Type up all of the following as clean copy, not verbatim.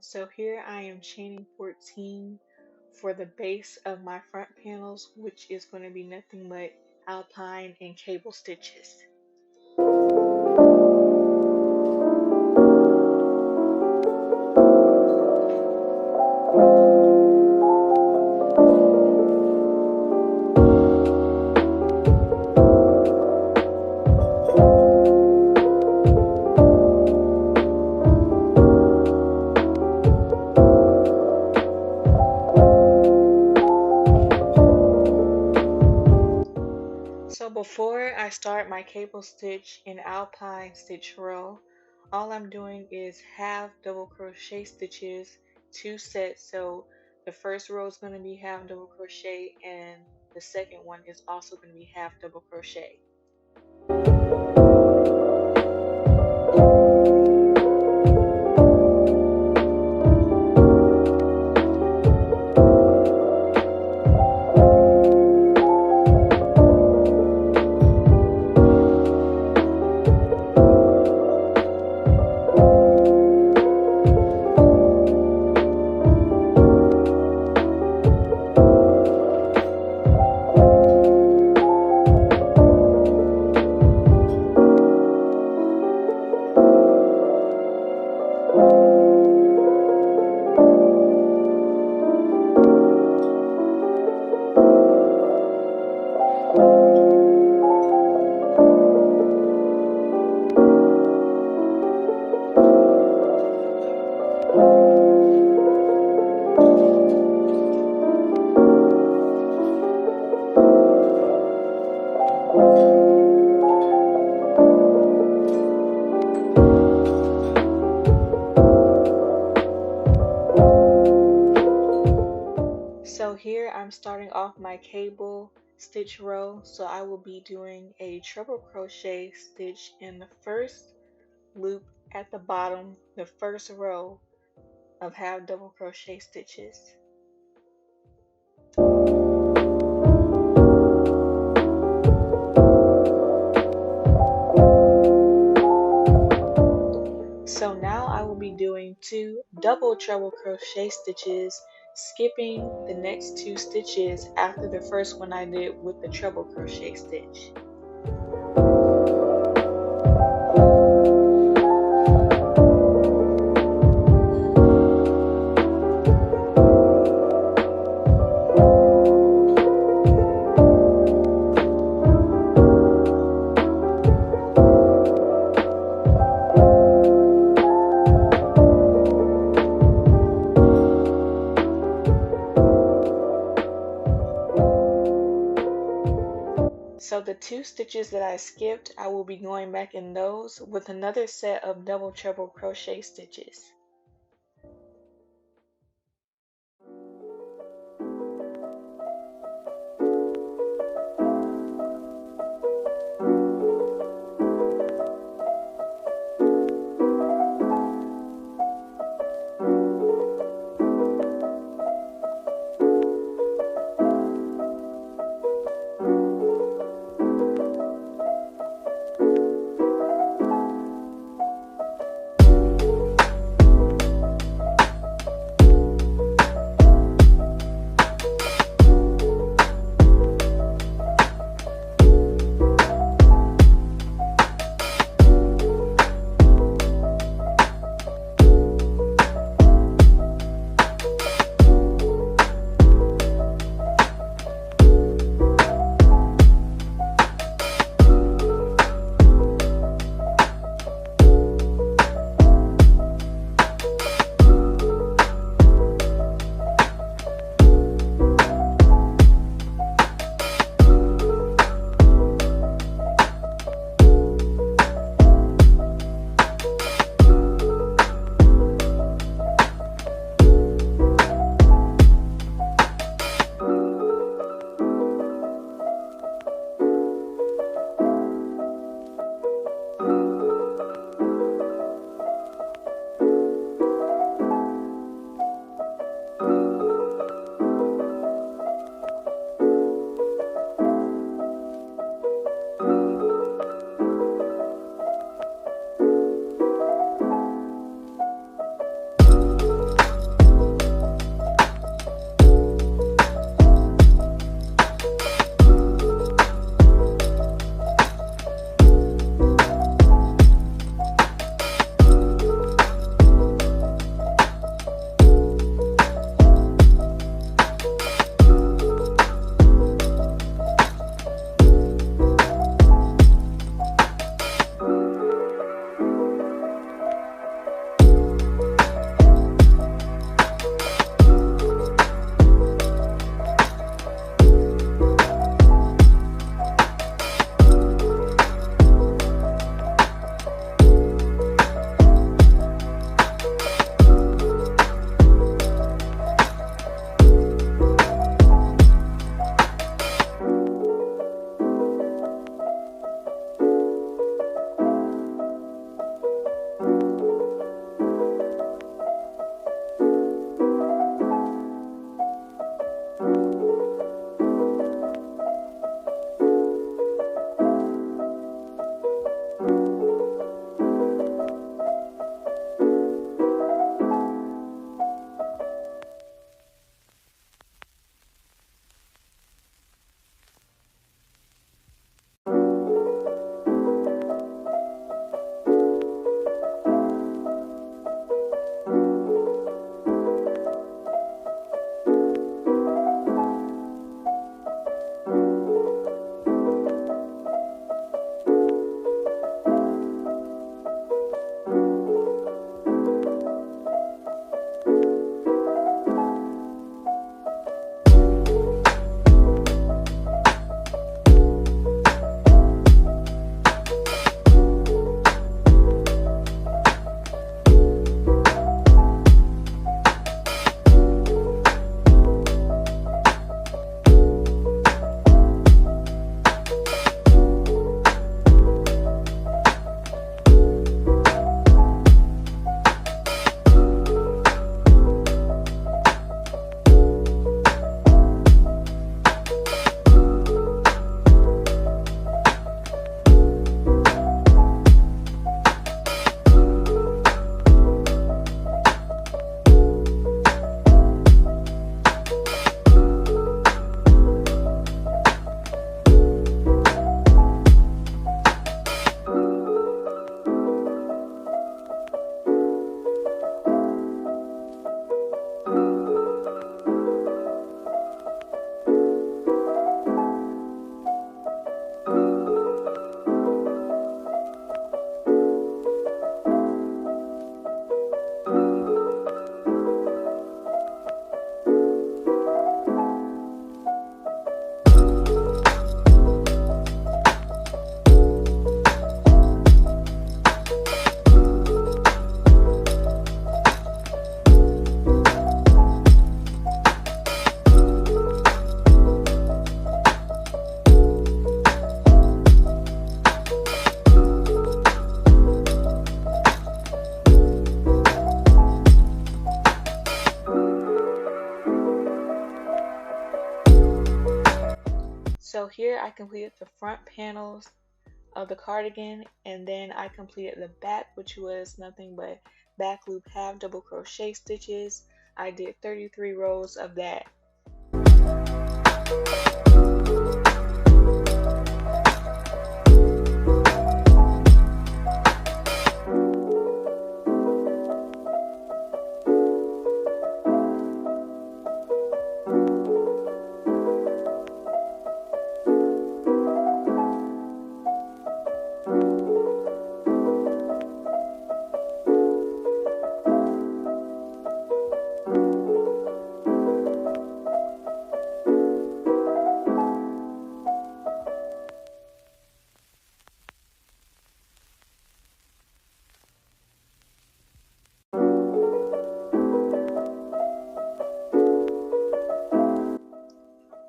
So here I am chaining 14 for the base of my front panels, which is going to be nothing but alpine and cable stitches. So before I start my cable stitch in alpine stitch row, all I'm doing is half double crochet stitches, 2 sets. So the first row is going to be half double crochet and the second one is also going to be half double crochet. So here I'm starting off my cable stitch row, so I will be doing a treble crochet stitch in the first loop at the bottom, the first row of half double crochet stitches. So now I will be doing 2 double treble crochet stitches, skipping the next 2 stitches after the first one I did with the treble crochet stitch. So the 2 stitches that I skipped, I will be going back in those with another set of double treble crochet stitches. here I completed the front panels of the cardigan, and then I completed the back, which was nothing but back loop half double crochet stitches. I did 33 rows of that.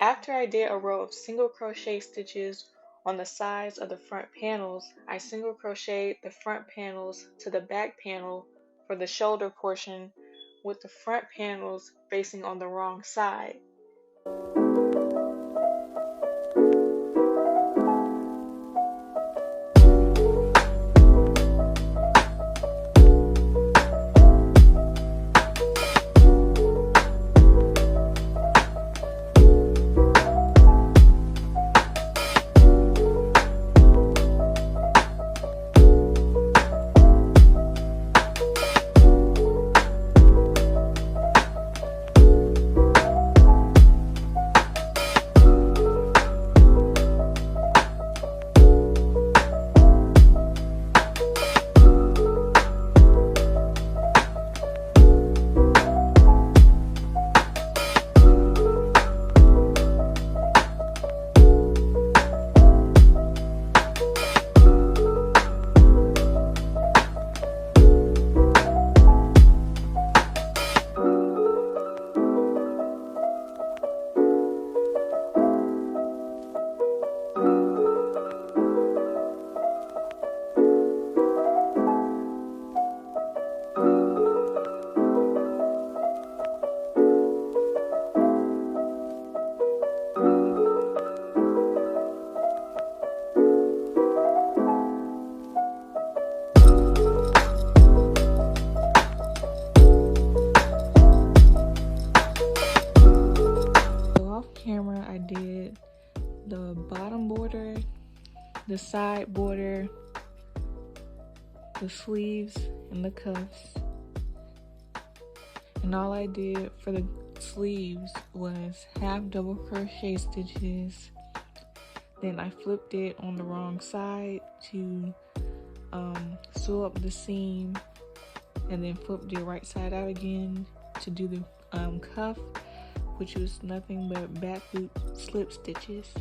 After I did a row of single crochet stitches on the sides of the front panels, I single crocheted the front panels to the back panel for the shoulder portion, with the front panels facing on the wrong side. Camera, I did the bottom border, the side border, the sleeves, and the cuffs. And all I did for the sleeves was half double crochet stitches. Then I flipped it on the wrong side to sew up the seam, and then flipped it right side out again to do the cuff, which was nothing but back loop slip stitches.